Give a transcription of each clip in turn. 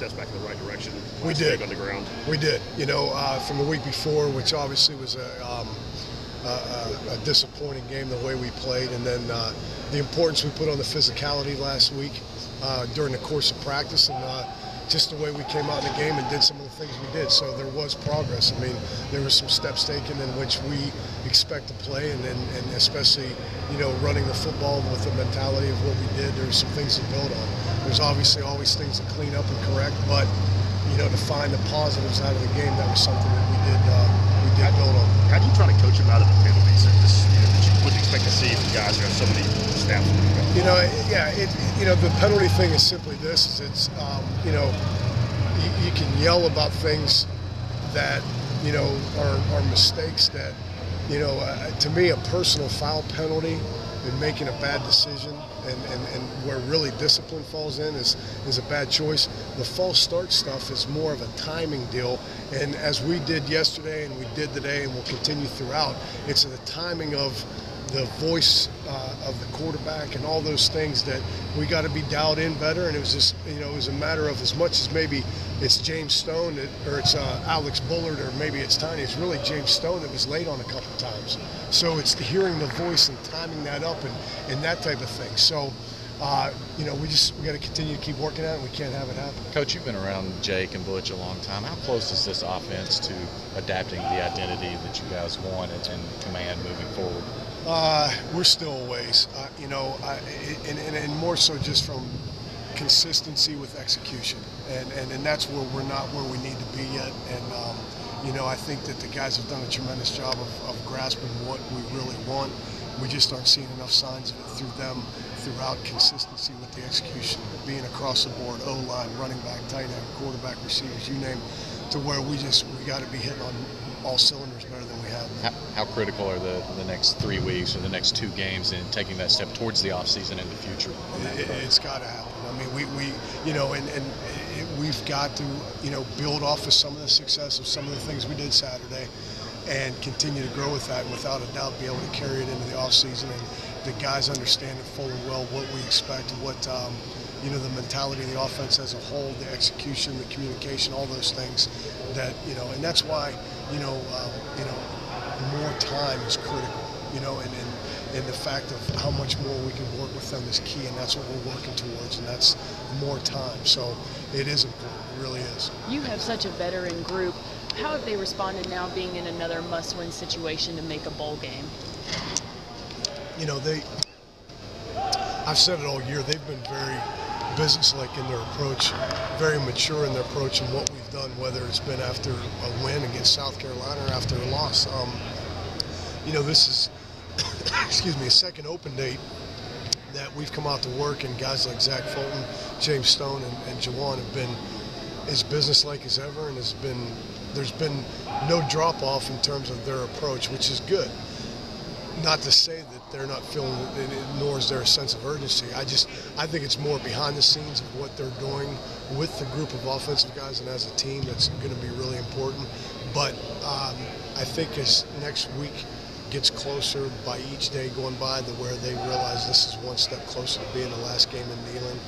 steps back in the right direction. We did. On the ground. We did. You know, from the week before, which obviously was a disappointing game the way we played, and then the importance we put on the physicality last week during the course of practice, and just the way we came out in the game and did some of the things we did. So there was progress. I mean, there were some steps taken in which we expect to play, and especially, you know, running the football with the mentality of what we did. There's some things to build on. There's obviously always things to clean up and correct, but you know, to find the positives out of the game, that was something that we did build on. How do you try to coach them out of the penalties that you wouldn't expect to see from guys who have so many snaps? You know, yeah, you know, the penalty thing is simply this: is it's you know, you can yell about things that, you know, are mistakes that, you know, to me, a personal foul penalty and making a bad decision and where really discipline falls in is a bad choice. The false start stuff is more of a timing deal, and as we did yesterday and we did today and we'll continue throughout, it's the timing of the voice of the quarterback and all those things that we got to be dialed in better. And it was just, you know, it was a matter of, as much as maybe it's James Stone or it's Alex Bullard or maybe it's Tiny, it's really James Stone that was late on a couple times. So it's hearing the voice and timing that up and that type of thing. So you know, we got to continue to keep working at it, and we can't have it happen. Coach, you've been around Jake and Butch a long time. How close is this offense to adapting the identity that you guys want and command moving forward? We're still a ways, you know, and more so just from consistency with execution, and that's where we're not where we need to be yet. And you know, I think that the guys have done a tremendous job of grasping what we really want. We just aren't seeing enough signs of it through them, throughout consistency with the execution, being across the board, O-line, running back, tight end, quarterback, receivers, you name it, to where we got to be hitting on all cylinders better than we have. How critical are the next 3 weeks or the next 2 games in taking that step towards the offseason and the future? It's got to happen. I mean, we you know, and we've got to, you know, build off of some of the success of some of the things we did Saturday and continue to grow with that, and without a doubt be able to carry it into the offseason, and the guys understand it full and well what we expect, what you know, the mentality of the offense as a whole, the execution, the communication, all those things that, you know, and that's why, you know, more time is critical, you know, and the fact of how much more we can work with them is key, and that's what we're working towards, and that's more time. So it is important, it really is. You have such a veteran group. How have they responded now being in another must-win situation to make a bowl game? You know, I've said it all year, they've been very business-like in their approach, very mature in their approach and what we've done, whether it's been after a win against South Carolina or after a loss. You know, this is, excuse me, a second open date that we've come out to work, and guys like Zach Fulton, James Stone, and Jawan have been as business-like as ever, and there's been no drop-off in terms of their approach, which is good. Not to say that they're not feeling it, nor is there a sense of urgency. I think it's more behind the scenes of what they're doing with the group of offensive guys and as a team that's going to be really important. But I think as next week gets closer by each day going by, where they realize this is one step closer to being the last game in Neyland.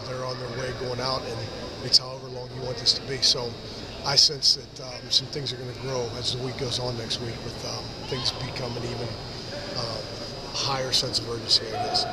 They're on their way going out, and it's however long you want this to be. So I sense that some things are going to grow as the week goes on next week, with things becoming even higher sense of urgency, I guess.